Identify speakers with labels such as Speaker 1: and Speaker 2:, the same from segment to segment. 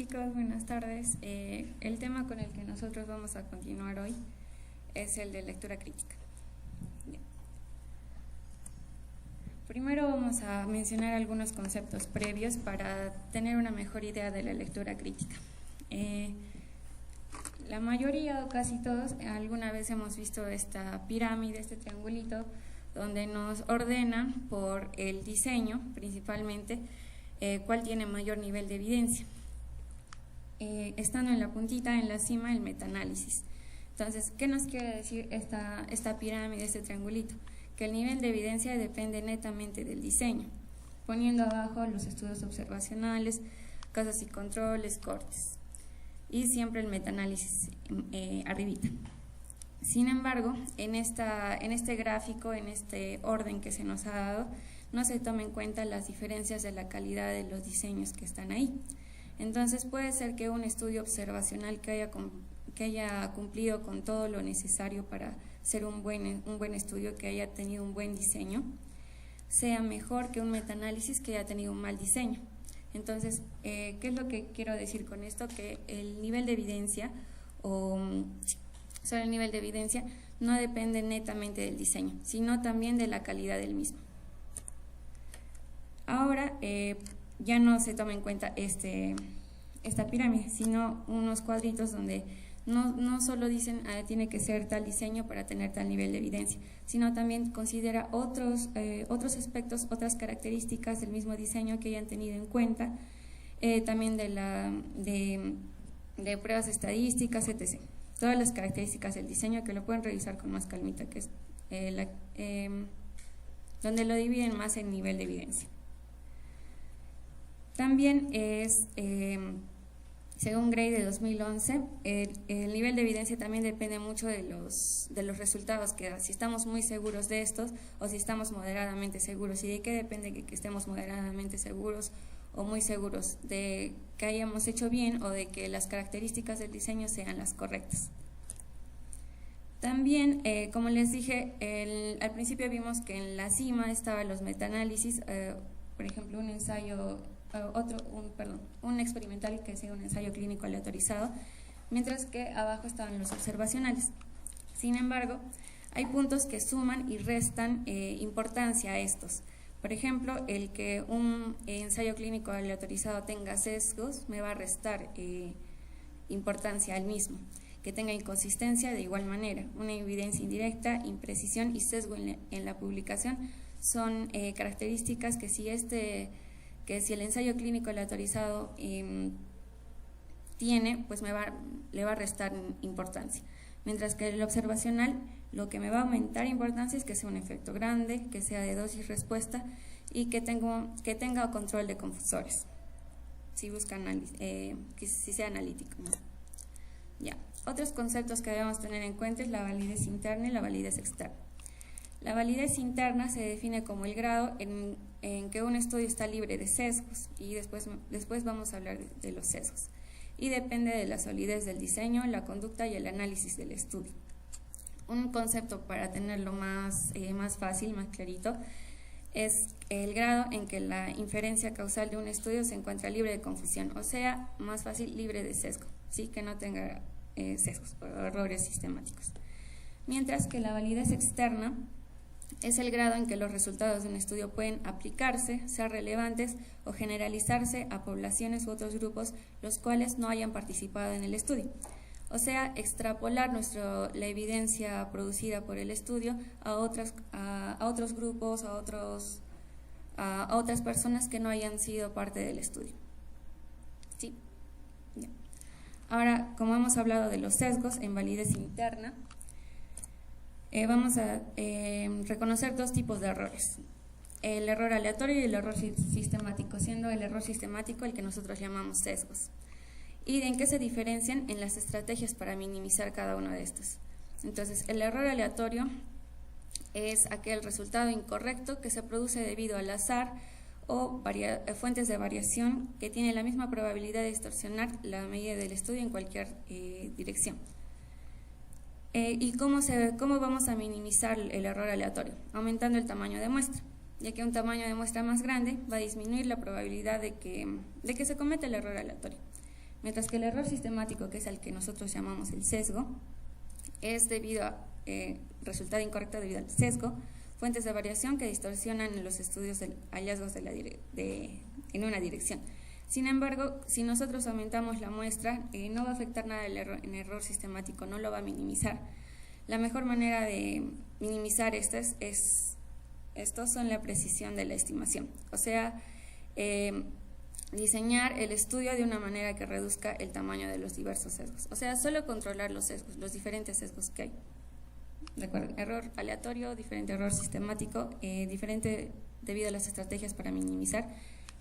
Speaker 1: chicos, buenas tardes. El tema con el que nosotros vamos a continuar hoy es el de lectura crítica. Bien. Primero vamos a mencionar algunos conceptos previos para tener una mejor idea de la lectura crítica. La mayoría o casi todos alguna vez hemos visto esta pirámide, este triangulito, donde nos ordenan por el diseño principalmente cuál tiene mayor nivel de evidencia. Estando en la puntita, en la cima, el metaanálisis. Entonces, ¿qué nos quiere decir esta pirámide, este triangulito? Que el nivel de evidencia depende netamente del diseño, poniendo abajo los estudios observacionales, casos y controles, cortes, y siempre el metaanálisis arribita. Sin embargo, en este gráfico, en este orden que se nos ha dado, no se toma en cuenta las diferencias de la calidad de los diseños que están ahí. Entonces puede ser que un estudio observacional que haya cumplido con todo lo necesario para ser un buen estudio, que haya tenido un buen diseño, sea mejor que un metaanálisis que haya tenido un mal diseño. Entonces, ¿qué es lo que quiero decir con esto? Que el nivel de evidencia el nivel de evidencia no depende netamente del diseño, sino también de la calidad del mismo. Ahora ya no se toma en cuenta esta pirámide, sino unos cuadritos donde no solo dicen tiene que ser tal diseño para tener tal nivel de evidencia, sino también considera otros aspectos, otras características del mismo diseño que hayan tenido en cuenta, también de pruebas estadísticas, etc. Todas las características del diseño que lo pueden revisar con más calmita, que es donde lo dividen más en nivel de evidencia. También es, según Gray de 2011, el nivel de evidencia también depende mucho de los resultados que da, si estamos muy seguros de estos o si estamos moderadamente seguros. ¿Y de qué depende que estemos moderadamente seguros o muy seguros? De que hayamos hecho bien o de que las características del diseño sean las correctas. También, como les dije, al principio vimos que en la cima estaban los metaanálisis, por ejemplo, un experimental que sea un ensayo clínico aleatorizado, mientras que abajo estaban los observacionales. Sin embargo, hay puntos que suman y restan importancia a estos. Por ejemplo, el que un ensayo clínico aleatorizado tenga sesgos me va a restar importancia al mismo. Que tenga inconsistencia de igual manera, una evidencia indirecta, imprecisión y sesgo en la publicación son características que si el ensayo clínico aleatorizado tiene, pues le va a restar importancia. Mientras que el observacional, lo que me va a aumentar importancia es que sea un efecto grande, que sea de dosis-respuesta y que tenga control de confusores, si sea analítico, ¿no? Ya. Otros conceptos que debemos tener en cuenta es la validez interna y la validez externa. La validez interna se define como el grado en que un estudio está libre de sesgos, y después vamos a hablar de los sesgos, y depende de la solidez del diseño, la conducta y el análisis del estudio. Un concepto para tenerlo más fácil, más clarito, es el grado en que la inferencia causal de un estudio se encuentra libre de confusión, o sea, más fácil, libre de sesgo, ¿sí? Que no tenga sesgos o errores sistemáticos. Mientras que la validez externa es el grado en que los resultados de un estudio pueden aplicarse, ser relevantes o generalizarse a poblaciones u otros grupos los cuales no hayan participado en el estudio. O sea, extrapolar la evidencia producida por el estudio a otros grupos, a otras personas que no hayan sido parte del estudio. ¿Sí? Bien. Ahora, como hemos hablado de los sesgos en validez interna, vamos a reconocer dos tipos de errores: el error aleatorio y el error sistemático, siendo el error sistemático el que nosotros llamamos sesgos. ¿Y en qué se diferencian? En las estrategias para minimizar cada uno de estos. Entonces, el error aleatorio es aquel resultado incorrecto que se produce debido al azar o fuentes de variación que tienen la misma probabilidad de distorsionar la medida del estudio en cualquier dirección. ¿Y cómo vamos a minimizar el error aleatorio? Aumentando el tamaño de muestra, ya que un tamaño de muestra más grande va a disminuir la probabilidad de que se cometa el error aleatorio. mientras que el error sistemático, que es el que nosotros llamamos el sesgo, es debido a resultado incorrecto debido al sesgo, fuentes de variación que distorsionan los estudios de hallazgos en una dirección. Sin embargo, si nosotros aumentamos la muestra, no va a afectar nada el error sistemático, no lo va a minimizar. La mejor manera de minimizar estos son la precisión de la estimación, o sea, diseñar el estudio de una manera que reduzca el tamaño de los diversos sesgos, o sea, solo controlar los sesgos, los diferentes sesgos que hay. Recuerden, error aleatorio, diferente error sistemático, diferente debido a las estrategias para minimizar,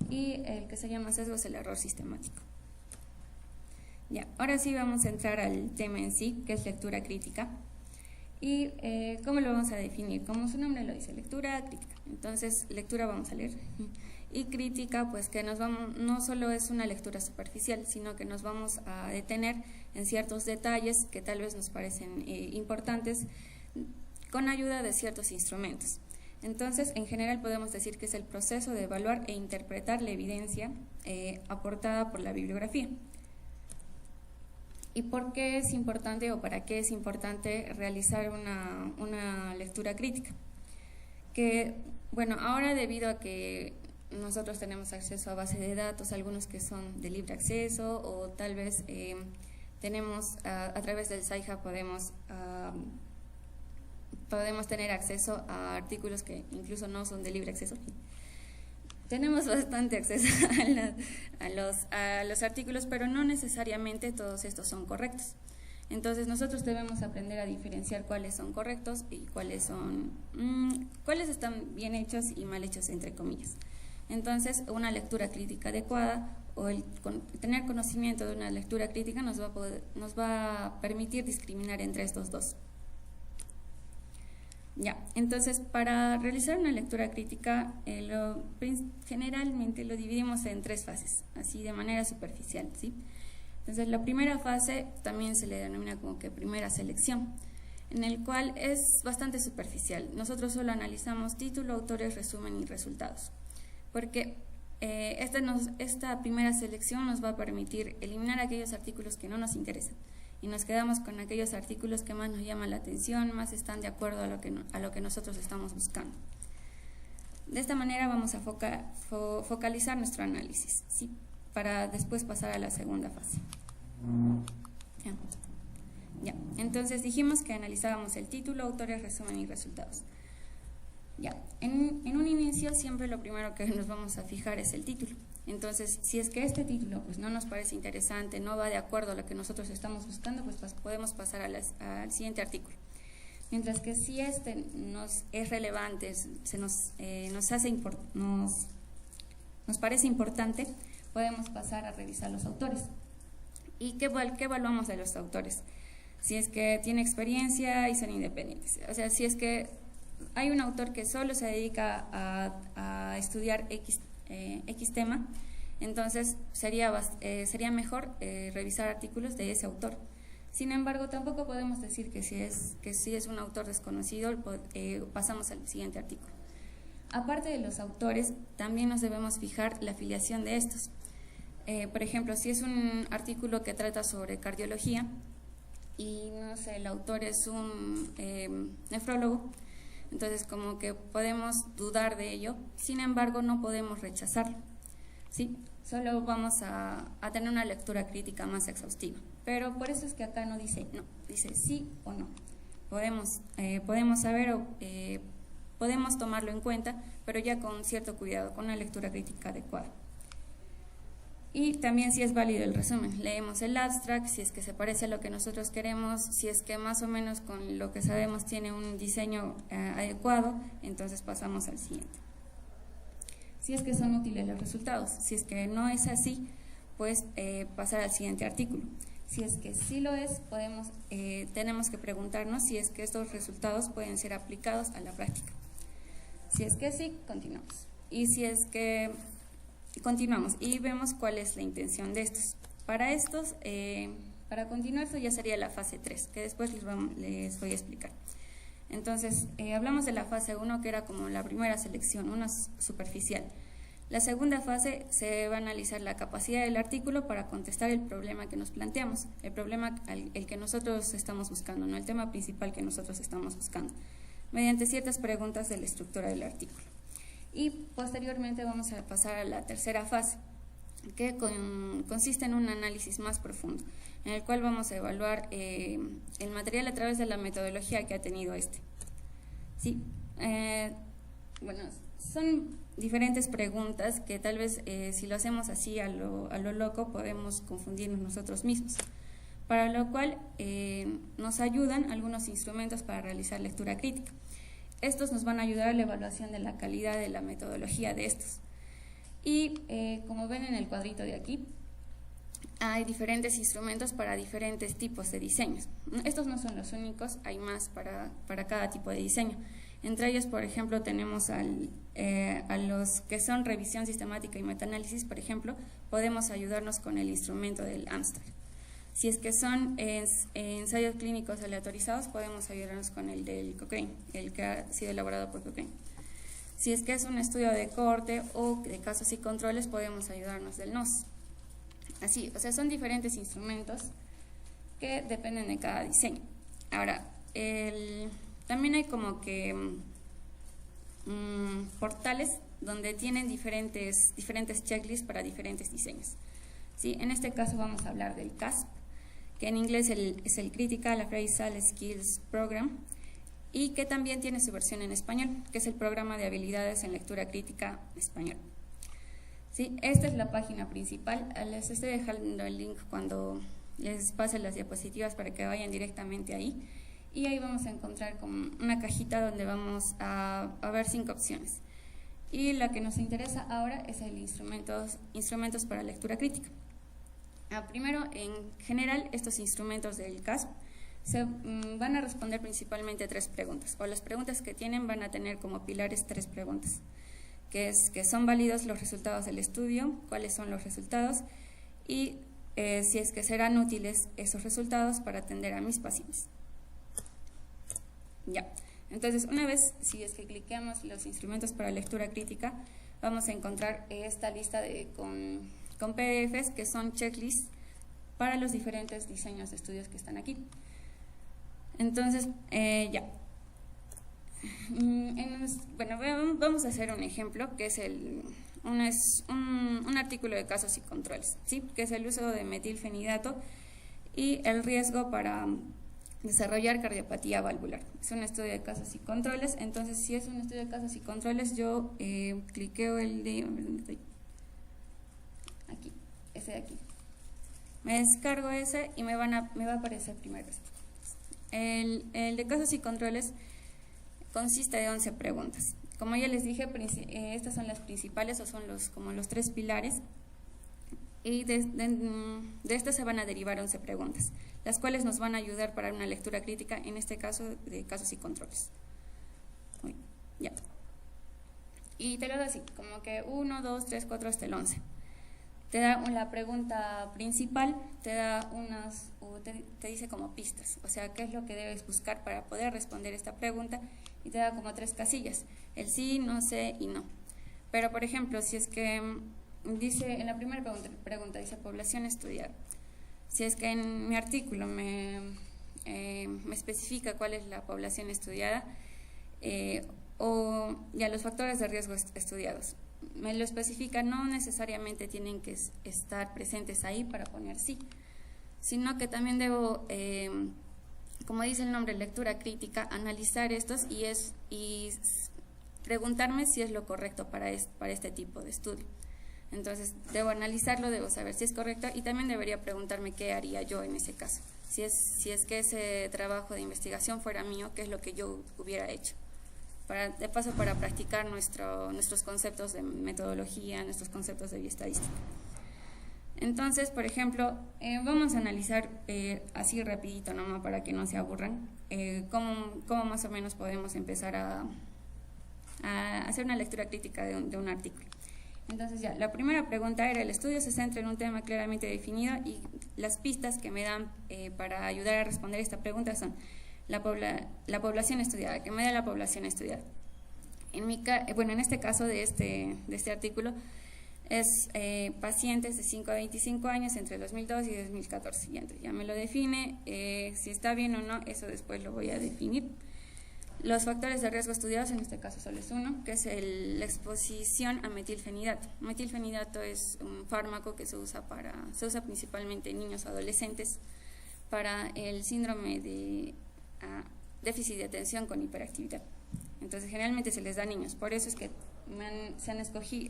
Speaker 1: y el que se llama sesgo es el error sistemático. Ya, ahora sí vamos a entrar al tema en sí, que es lectura crítica. ¿Y cómo lo vamos a definir? Como su nombre lo dice, lectura crítica. Entonces, lectura vamos a leer. Y crítica, pues que no solo es una lectura superficial, sino que nos vamos a detener en ciertos detalles que tal vez nos parecen importantes con ayuda de ciertos instrumentos. Entonces, en general podemos decir que es el proceso de evaluar e interpretar la evidencia aportada por la bibliografía. ¿Y por qué es importante o para qué es importante realizar una lectura crítica? Que, bueno, ahora debido a que nosotros tenemos acceso a bases de datos, algunos que son de libre acceso, o tal vez tenemos a través del SciHub podemos tener acceso a artículos que incluso no son de libre acceso. Tenemos bastante acceso a los artículos, pero no necesariamente todos estos son correctos. Entonces nosotros debemos aprender a diferenciar cuáles son correctos y cuáles están bien hechos y mal hechos, entre comillas. Entonces, una lectura crítica adecuada o tener conocimiento de una lectura crítica nos va a permitir discriminar entre estos dos. Ya, entonces para realizar una lectura crítica generalmente lo dividimos en 3 fases, así de manera superficial, ¿sí? Entonces la primera fase también se le denomina como que primera selección, en el cual es bastante superficial. Nosotros solo analizamos título, autores, resumen y resultados, porque esta primera selección nos va a permitir eliminar aquellos artículos que no nos interesan y nos quedamos con aquellos artículos que más nos llaman la atención, más están de acuerdo a lo que nosotros estamos buscando. De esta manera vamos a focalizar nuestro análisis, ¿sí? Para después pasar a la segunda fase. Ya. Entonces dijimos que analizábamos el título, autores, resumen y resultados. Ya. En un inicio siempre lo primero que nos vamos a fijar es el título. Entonces, si es que este título pues no nos parece interesante, no va de acuerdo a lo que nosotros estamos buscando, pues podemos pasar al siguiente artículo. Mientras que si este nos es relevante, nos parece importante, podemos pasar a revisar los autores. ¿Y qué evaluamos de los autores? Si es que tiene experiencia y son independientes. O sea, si es que hay un autor que solo se dedica a estudiar X tema, entonces sería mejor revisar artículos de ese autor. Sin embargo, tampoco podemos decir que si es un autor desconocido, pasamos al siguiente artículo. Aparte de los autores, también nos debemos fijar la afiliación de estos. Por ejemplo, si es un artículo que trata sobre cardiología y no sé, el autor es un nefrólogo, entonces como que podemos dudar de ello, sin embargo no podemos rechazarlo, ¿sí? Solo vamos a tener una lectura crítica más exhaustiva, pero por eso es que acá no dice no, dice sí o no. Podemos saber o podemos tomarlo en cuenta, pero ya con cierto cuidado, con una lectura crítica adecuada. Y también si es válido el resumen, leemos el abstract, si es que se parece a lo que nosotros queremos, si es que más o menos con lo que sabemos tiene un diseño adecuado, entonces pasamos al siguiente. Si es que son útiles los resultados, si es que no es así, pues pasar al siguiente artículo. Si es que sí lo es, tenemos que preguntarnos si es que estos resultados pueden ser aplicados a la práctica. Si es que sí, continuamos. Y si es que continuamos y vemos cuál es la intención de estos. Para continuar, esto ya sería la fase 3, que después les voy a explicar. Entonces, hablamos de la fase 1, que era como la primera selección, una superficial. La segunda fase se va a analizar la capacidad del artículo para contestar el problema que nos planteamos, el problema el que nosotros estamos buscando, no el tema principal que nosotros estamos buscando, mediante ciertas preguntas de la estructura del artículo. Y posteriormente vamos a pasar a la tercera fase, que consiste en un análisis más profundo, en el cual vamos a evaluar el material a través de la metodología que ha tenido este. Sí, bueno, son diferentes preguntas que tal vez si lo hacemos así a lo loco podemos confundirnos nosotros mismos, para lo cual nos ayudan algunos instrumentos para realizar lectura crítica. Estos nos van a ayudar a la evaluación de la calidad de la metodología de estos. Y como ven en el cuadrito de aquí, hay diferentes instrumentos para diferentes tipos de diseños. Estos no son los únicos, hay más para cada tipo de diseño. Entre ellos, por ejemplo, tenemos a los que son revisión sistemática y metaanálisis, por ejemplo, podemos ayudarnos con el instrumento del Amstar. Si es que son ensayos clínicos aleatorizados, podemos ayudarnos con el del Cochrane, el que ha sido elaborado por Cochrane. Si es que es un estudio de corte o de casos y controles, podemos ayudarnos del NOS. Así, o sea, son diferentes instrumentos que dependen de cada diseño. Ahora, también hay como que portales donde tienen diferentes checklists para diferentes diseños. ¿Sí? En este caso vamos a hablar del CASP, que en inglés es el Critical Appraisal Skills Program, y que también tiene su versión en español, que es el Programa de Habilidades en Lectura Crítica Español. ¿Sí? Esta es la página principal. Les estoy dejando el link cuando les pase las diapositivas para que vayan directamente ahí. Y ahí vamos a encontrar como una cajita donde vamos a ver 5 opciones. Y la que nos interesa ahora es el instrumentos para lectura crítica. Primero, en general, estos instrumentos del CASP van a responder principalmente 3 preguntas, o las preguntas que tienen van a tener como pilares 3 preguntas, que son válidos los resultados del estudio, cuáles son los resultados y si es que serán útiles esos resultados para atender a mis pacientes. Ya, entonces una vez, si es que cliqueamos los instrumentos para lectura crítica, vamos a encontrar esta lista con PDFs que son checklists para los diferentes diseños de estudios que están aquí. Entonces, ya. Bueno, vamos a hacer un ejemplo que es un artículo de casos y controles, ¿sí? Que es el uso de metilfenidato y el riesgo para desarrollar cardiopatía valvular. Es un estudio de casos y controles. Entonces, si es un estudio de casos y controles, yo cliqueo el de aquí, ese de aquí. Me descargo ese y me va a aparecer primero esto. El de casos y controles consiste de 11 preguntas. Como ya les dije, estas son las principales o son como los 3 pilares. Y de estas se van a derivar 11 preguntas, las cuales nos van a ayudar para una lectura crítica, en este caso de casos y controles. Ya. Y te lo da así, como que 1, 2, 3, 4 hasta el 11. Te da la pregunta principal, te da te dice como pistas, o sea, qué es lo que debes buscar para poder responder esta pregunta, y te da como 3 casillas, el sí, no sé y no. Pero, por ejemplo, si es que dice, en la primera pregunta dice población estudiada. Si es que en mi artículo me especifica cuál es la población estudiada o ya los factores de riesgo estudiados, me lo especifica, no necesariamente tienen que estar presentes ahí para poner sí, sino que también debo, como dice el nombre, lectura crítica, analizar estos y preguntarme si es lo correcto para este tipo de estudio. Entonces, debo analizarlo, debo saber si es correcto y también debería preguntarme qué haría yo en ese caso. Si es que ese trabajo de investigación fuera mío, qué es lo que yo hubiera hecho. De paso, para practicar nuestros conceptos de metodología, nuestros conceptos de bioestadística. Entonces, por ejemplo, vamos a analizar así rapidito nomás para que no se aburran, cómo más o menos podemos empezar a hacer una lectura crítica de un artículo. Entonces ya, la primera pregunta era: el estudio se centra en un tema claramente definido, y las pistas que me dan para ayudar a responder esta pregunta son la población estudiada, que me da la población estudiada. En este caso de este artículo, es pacientes de 5 a 25 años entre 2002 y 2014. Ya me lo define, si está bien o no, eso después lo voy a definir. Los factores de riesgo estudiados, en este caso solo es uno, que es la exposición a metilfenidato. Metilfenidato es un fármaco que se usa principalmente en niños adolescentes para el síndrome de déficit de atención con hiperactividad. Entonces generalmente se les da a niños, por eso es que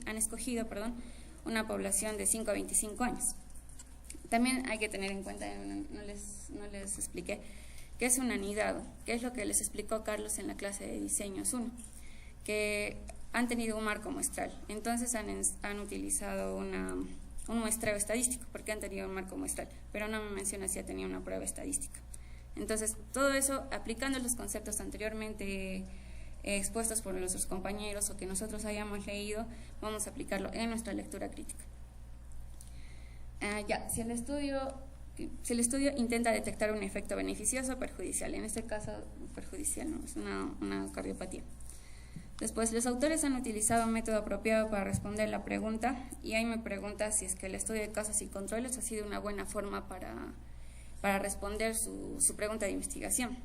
Speaker 1: han escogido una población de 5 a 25 años. También hay que tener en cuenta, no les expliqué, que es un anidado, que es lo que les explicó Carlos en la clase de diseños 1, que han tenido un marco muestral. Entonces han utilizado un muestreo estadístico, porque han tenido un marco muestral, pero no me menciona si ha tenido una prueba estadística. Entonces, todo eso, aplicando los conceptos anteriormente expuestos por nuestros compañeros o que nosotros hayamos leído, vamos a aplicarlo en nuestra lectura crítica. Si el estudio intenta detectar un efecto beneficioso o perjudicial, en este caso perjudicial, no, es una cardiopatía. Después, los autores han utilizado un método apropiado para responder la pregunta, y ahí me pregunta si es que el estudio de casos y controles ha sido una buena forma para responder su pregunta de investigación.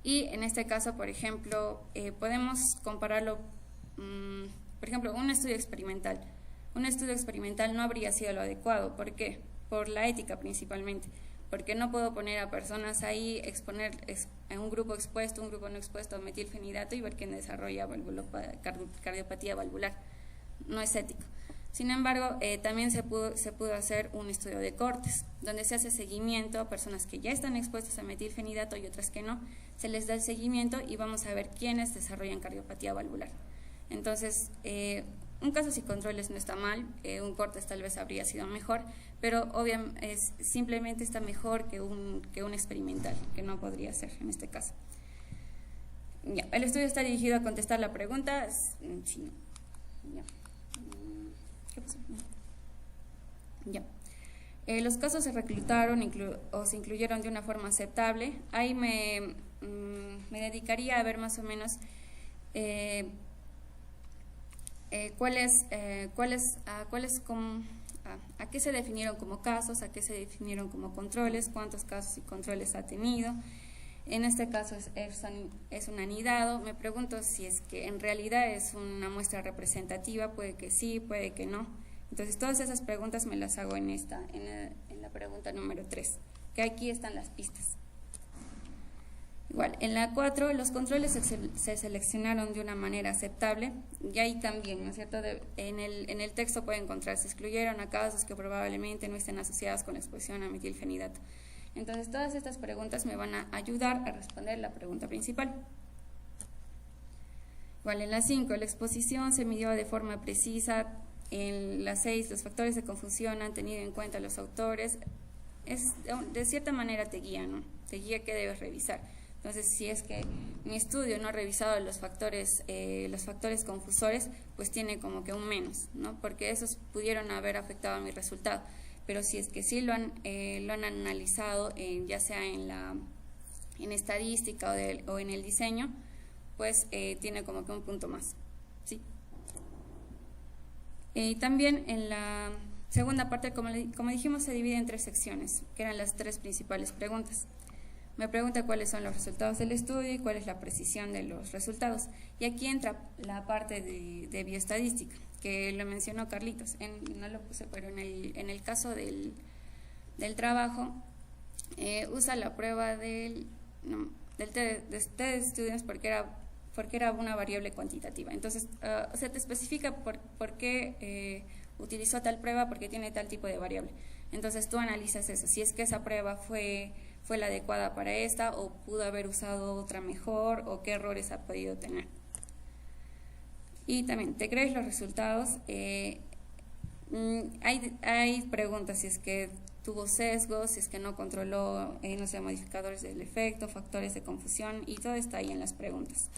Speaker 1: Y en este caso, por ejemplo, podemos compararlo, por ejemplo, un estudio experimental. Un estudio experimental no habría sido lo adecuado. ¿Por qué? Por la ética principalmente. Porque no puedo poner a personas ahí, exponer en un grupo expuesto, un grupo no expuesto a metilfenidato y ver quién desarrolla cardiopatía valvular. No es ético. Sin embargo, también se pudo hacer un estudio de cortes, donde se hace seguimiento a personas que ya están expuestas a metilfenidato y otras que no. Se les da el seguimiento y vamos a ver quiénes desarrollan cardiopatía valvular. Entonces, un casos y controles no está mal, un cortes tal vez habría sido mejor, pero obviamente simplemente está mejor que un experimental, que no podría ser en este caso. Ya, el estudio está dirigido a contestar la pregunta. Sí, no. Ya. ¿Qué pasó? Ya. Los casos se reclutaron o se incluyeron de una forma aceptable. Ahí me dedicaría a ver más o menos a qué se definieron como casos, a qué se definieron como controles, cuántos casos y controles ha tenido. En este caso es un anidado. Me pregunto si es que en realidad es una muestra representativa, puede que sí, puede que no. Entonces todas esas preguntas me las hago en la pregunta número 3, que aquí están las pistas. Igual, en la 4, los controles se seleccionaron de una manera aceptable, y ahí también, ¿no es cierto? En el texto puede encontrar, se excluyeron a casos que probablemente no estén asociados con la exposición a metilfenidato. Entonces, todas estas preguntas me van a ayudar a responder la pregunta principal. Igual, en la 5, la exposición se midió de forma precisa. En la 6, los factores de confusión han tenido en cuenta los autores. De cierta manera te guía, ¿no? Te guía qué debes revisar. Entonces, si es que mi estudio no ha revisado los factores confusores, pues tiene como que un menos, ¿no? Porque esos pudieron haber afectado a mi resultado. Pero si es que sí lo han analizado, ya sea en estadística o en el diseño, pues tiene como que un punto más, ¿sí? También en la segunda parte, como dijimos, se divide en 3 secciones, que eran las 3 principales preguntas. Me pregunta cuáles son los resultados del estudio y cuál es la precisión de los resultados. Y aquí entra la parte de bioestadística, que lo mencionó Carlitos. No lo puse, pero en el caso del trabajo, usa la prueba del test de students porque era una variable cuantitativa. Entonces, se te especifica por qué utilizó tal prueba, porque tiene tal tipo de variable. Entonces, tú analizas eso. Si es que esa prueba fue la adecuada para esta, o pudo haber usado otra mejor, o qué errores ha podido tener. Y también, ¿te crees los resultados? Hay preguntas, si es que tuvo sesgos, si es que no controló, no sé, modificadores del efecto, factores de confusión, y todo está ahí en las preguntas.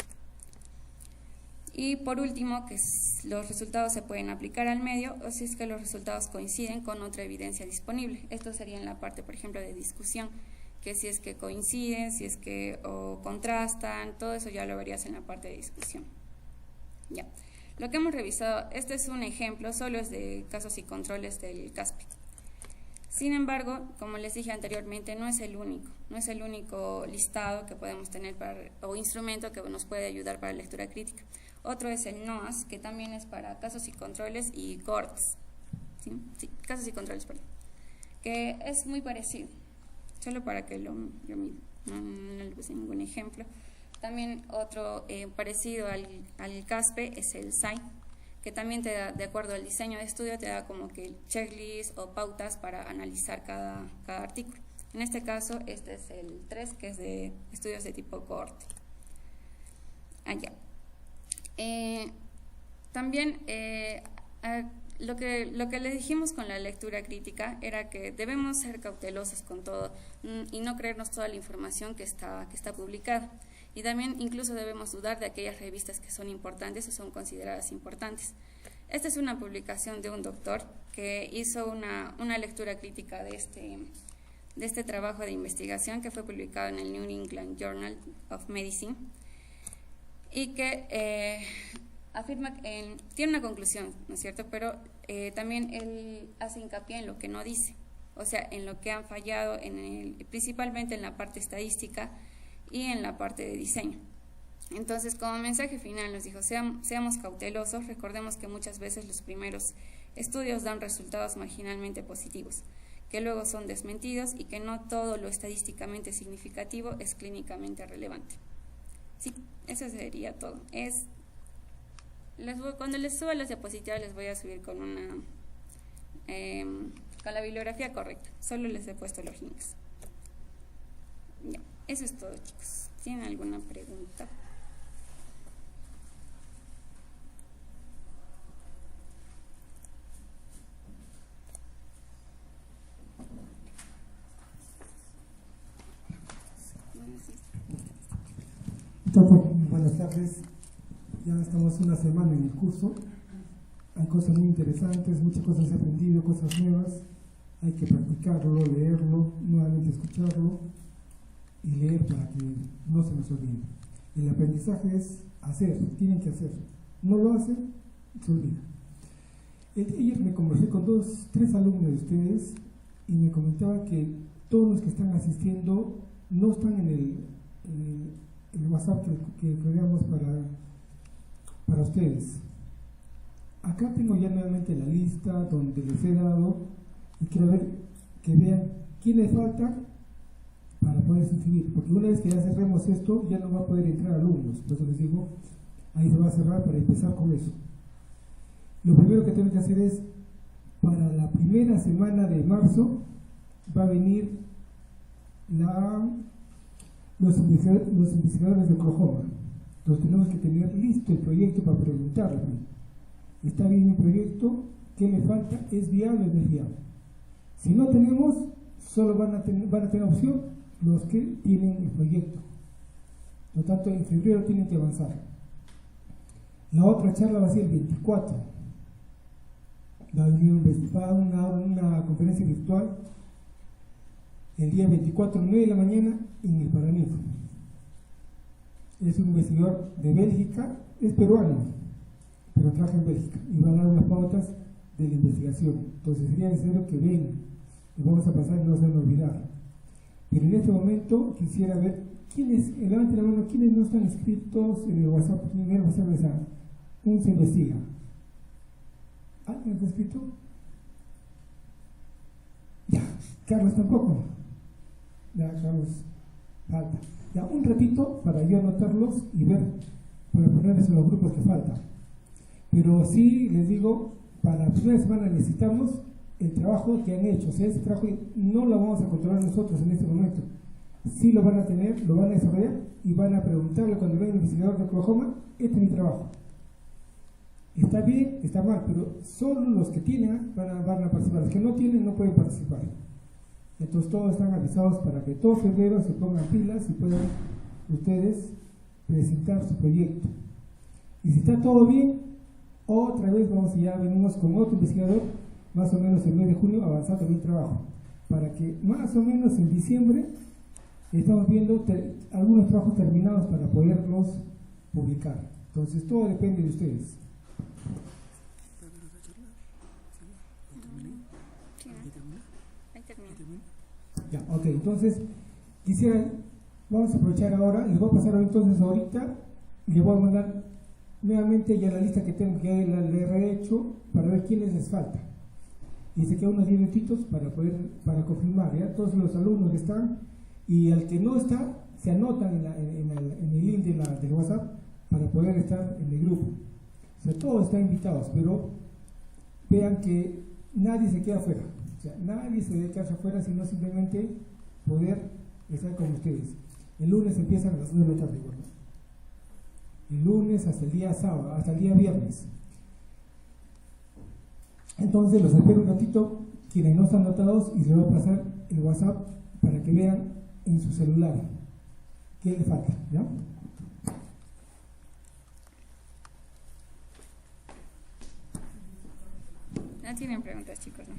Speaker 1: Y por último, que los resultados se pueden aplicar al medio, o si es que los resultados coinciden con otra evidencia disponible. Esto sería en la parte, por ejemplo, de discusión, que si es que coinciden, si es que o contrastan, todo eso ya lo verías en la parte de discusión. Ya. Lo que hemos revisado, este es un ejemplo, solo es de casos y controles del CASPE. Sin embargo, como les dije anteriormente, no es el único listado que podemos tener o instrumento que nos puede ayudar para lectura crítica. Otro es el NOAS, que también es para casos y controles y CORDS. ¿Sí? Casos y controles, perdón. Que es muy parecido, solo para que yo miro, no le puse ningún ejemplo. También otro parecido al CASPE es el SAI, que también te da, de acuerdo al diseño de estudio, te da como que checklist o pautas para analizar cada artículo. En este caso, este es el 3, que es de estudios de tipo cohorte. Allá. También lo que les dijimos con la lectura crítica era que debemos ser cautelosos con todo y no creernos toda la información que está publicada. Y también incluso debemos dudar de aquellas revistas que son importantes o son consideradas importantes. Esta es una publicación de un doctor que hizo una lectura crítica de este trabajo de investigación que fue publicado en el New England Journal of Medicine y que afirma que tiene una conclusión, ¿no es cierto? Pero también él hace hincapié en lo que no dice, o sea, en lo que han fallado, principalmente en la parte estadística y en la parte de diseño. Entonces, como mensaje final nos dijo, seamos cautelosos, recordemos que muchas veces los primeros estudios dan resultados marginalmente positivos, que luego son desmentidos y que no todo lo estadísticamente significativo es clínicamente relevante. Sí, eso sería todo. Cuando les suba las diapositivas les voy a subir con la bibliografía correcta, solo les he puesto los links. Ya. Eso es todo, chicos. ¿Tienen alguna pregunta?
Speaker 2: Buenas tardes. Ya estamos una semana en el curso. Hay cosas muy interesantes, muchas cosas he aprendido, cosas nuevas. Hay que practicarlo, leerlo, nuevamente escucharlo y leer para que no se nos olvide. El aprendizaje es hacer, tienen que hacer. No lo hacen, se olvida. Ayer me conversé con 3 alumnos de ustedes y me comentaban que todos los que están asistiendo no están en el WhatsApp que creamos para ustedes. Acá tengo ya nuevamente la lista donde les he dado y quiero ver que vean quién le falta para poder inscribir, porque una vez que ya cerremos esto ya no va a poder entrar alumnos. Por eso les digo, ahí se va a cerrar para empezar con eso. Lo primero que tengo que hacer es, para la primera semana de marzo va a venir los investigadores de Oklahoma. Entonces tenemos que tener listo el proyecto para preguntarle: ¿está bien el proyecto? ¿Qué le falta? ¿Es viable o no es viable? Si no tenemos, solo van a tener opción los que tienen el proyecto. Por lo tanto, en febrero tienen que avanzar. La otra charla va a ser el 24. Va a venir una conferencia virtual el día 24 a 9 de la mañana en el Paraninfo. Es un investigador de Bélgica, es peruano, pero trabaja en Bélgica y va a dar unas pautas de la investigación. Entonces sería necesario que vengan, y vamos a pasar y no se van a olvidar. Pero en este momento quisiera ver levanten la mano, quiénes no están inscritos en el WhatsApp. Primero WhatsApp se investiga. ¿Alguien está inscrito? Ya, Carlos tampoco. Ya, Carlos, falta. Ya, un ratito para yo anotarlos y ver, para ponerles en los grupos que faltan. Pero sí, les digo, para la primera semana necesitamos el trabajo que han hecho. O sea, ese trabajo no lo vamos a controlar nosotros en este momento. Sí lo van a tener, lo van a desarrollar y van a preguntarle cuando venga el investigador de Oklahoma: este es mi trabajo. Está bien, está mal, pero solo los que tienen van a participar. Los que no tienen no pueden participar. Entonces todos están avisados para que todo febrero se pongan pilas y puedan ustedes presentar su proyecto. Y si está todo bien, otra vez venimos con otro investigador, más o menos el mes de junio, avanzando en el trabajo, para que más o menos en diciembre estamos viendo algunos trabajos terminados para poderlos publicar. Entonces todo depende de ustedes.
Speaker 1: Sí, ¿no? Ahí termino.
Speaker 2: Ya, ok, entonces vamos a aprovechar ahora, les voy a pasar entonces ahorita, y les voy a mandar nuevamente ya la lista que tengo, que le he hecho, para ver quiénes les falta. Y se quedan unos 10 minutitos para confirmar, ¿ya? Todos los alumnos que están, y al que no está, se anotan en el link del WhatsApp para poder estar en el grupo. O sea, todos están invitados, pero vean que nadie se queda afuera. O sea, nadie se debe quedar afuera, sino simplemente poder estar con ustedes. El lunes empiezan a las 9 de la tarde, ¿no? El lunes hasta el día sábado, hasta el día viernes. Entonces los espero un ratito, quienes no están anotados, y les voy a pasar el WhatsApp para que vean en su celular qué le falta, ¿ya?
Speaker 1: No tienen preguntas, chicos, ¿no?